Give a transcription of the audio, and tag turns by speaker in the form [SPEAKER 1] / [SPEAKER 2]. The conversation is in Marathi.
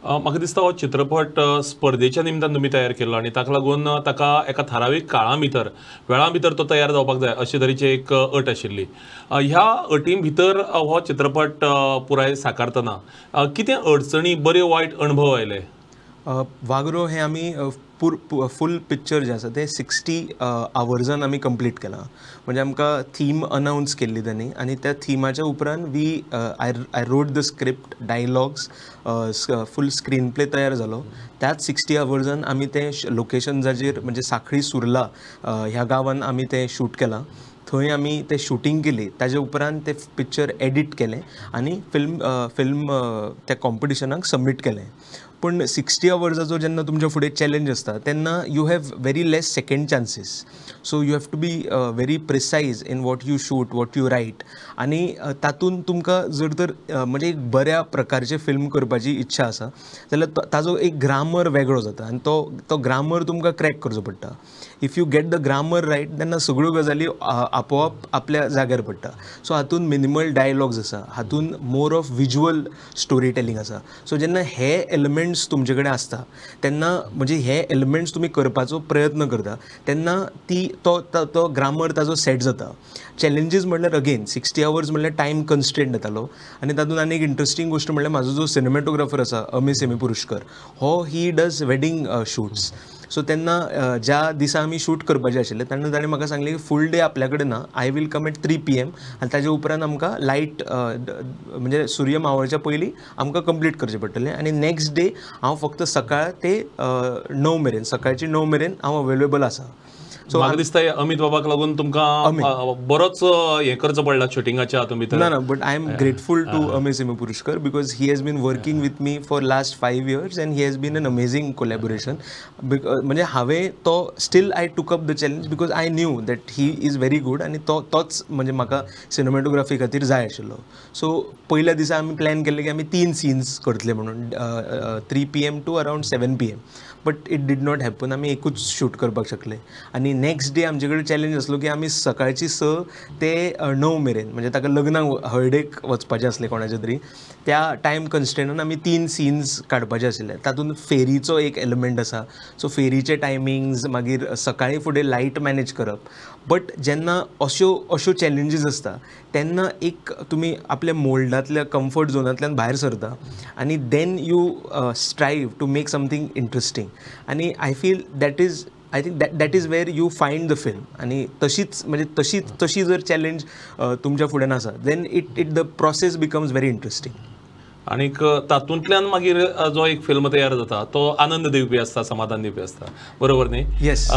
[SPEAKER 1] म्हाका दिसता हो चित्रपट स्पर्धेच्या निमतान तुमी तयार केल्लो आनी ताका लागून ताका एका थारावीक काळा भितर वेळा भितर तो तयार जावपाक जाय अशे तरेची एक अट आशिल्ली. ह्या अटी भितर हो चित्रपट पुराय साकारतना कितें अडचणी बरे वायट अणभव आयले?
[SPEAKER 2] वागरो हे आमी फूल पिक्चर जे आसा ते 60 आवर्सान आमी कंप्लीट केलां. म्हणजे आमकां थीम अनाउन्स केल्ली त्यांनी आनी त्या थिमाच्या उपरांत I wrote the script, dialogues, full screenplay तयार जालो. त्याच 60 आवर्सान आमी ते लोकेशन्साचेर म्हणजे सांखळी सुर्ला ह्या गांवांत आमी ते शूट केलां. थंय आमी ते शूटिंग केली. ताजे उपरांत ते पिक्चर एडिट केलें आनी फिल्म त्या कॉम्पिटिशनाक सबमीट केलें. पण 60 आवर्साचो जेन्ना तुमच्या फुडें चॅलेंज आसता तेन्ना you have very less second chances. So you have to be very precise in what you shoot, what you write. आनी तातूंत तुमकां जर तर म्हणजे एक बऱ्या प्रकारचे फिल्म करपाची इच्छा आसा जाल्यार ताजो एक ग्रामर वेगळो जाता आनी तो ग्रामर तुमकां क्रॅक करचो पडटा. If you get the grammar right तेन्ना सगळ्यो गजाली आपोआप आपल्या जाग्यार पडटा. सो हातूंत मिनिमल डायलॉग्स आसा, हातूंत more of visual story telling आसा. सो जेन्ना हे एलिमेंट्स तुमचे कडेन आसता तेन्ना म्हणजे हे एलिमेंट्स तुमी करपाचो प्रयत्न करता तेन्ना तो ग्रामर ताजो सेट जाता. चॅलेंजीस म्हणल्यार अगेन 60 आवर्स म्हणल्यार टायम कन्स्ट्रेंट येतालो आनी तातूंत आनी एक इंट्रस्टींग गोश्ट म्हणल्यार म्हाजो जो सिनेमॅटोग्राफर आसा अमेश पुरुशकर, हो he does wedding shoots. So तेन्ना ज्या दिसा आमी शूट करपाचें आशिल्लें तेन्ना ताणें म्हाका सांगलें की फूल डे आपल्या कडेन ना, I will come at 3 PM आनी ताजे उपरांत आमकां लायट म्हणजे सूर्य मावळच्या पयलीं आमकां कंप्लीट करचें पडटलें. आनी नेक्स्ट डे हांव फक्त सकाळ ते 9 मेरेन, सकाळची 9 मेरेन हांव अवेलेबल आसा.
[SPEAKER 1] सो म्हाका दिसता अमित बाबाक लागून तुमकां बरोच हें करचो पडला शूटिंगाच्या हातूंत भितर.
[SPEAKER 2] ना but I am grateful to Amesh Puruskar because he has been working with me for last 5 years and he has been an amazing collaboration. म्हणजे हांवें तो still I took up the challenge because I knew that he is very good आनी तोच म्हणजे म्हाका सिनेमॅटोग्राफी खातीर जाय आशिल्लो. सो पयल्या दिसा आमी प्लॅन केल्ले की आमी 3 सीन्स करतले म्हणून 3 PM to around 7 PM. But it did not happen. आमी एकूच शूट करपाक शकले आनी नेक्स्ट डे आमचे कडेन चॅलेंज आसलो की आमी सकाळची 6 ते 9 मेरेन म्हणजे ताका लग्नाक हळडेक वचपाचें आसलें कोणाच्या तरी. त्या टायम कन्स्ट्रेनान आमी 3 सीन्स काडपाचे आशिल्ले. तातूंत फेरीचो एक एलिमेंट आसा. सो फेरीचे टायमिंग्स, मागीर सकाळी फुडें लायट मॅनेज करप. बट जेन्ना अश्यो चॅलेंजीस आसता तेन्ना एक तुमी आपल्या मोल्डांतल्या कम्फर्ट झोनांतल्यान भायर सरता आनी then you strive to make something interesting. आनी I feel I think that is where you find the film. आनी तशी जर चॅलेंज तुमच्या फुड्यान आसा then it the process becomes very interesting.
[SPEAKER 1] आनीक तातूंतल्यान मागीर जो एक फिल्म तयार जाता तो आनंद दिवपी आसता, समाधान दिवपी आसता, बरोबर न्ही?
[SPEAKER 2] येस.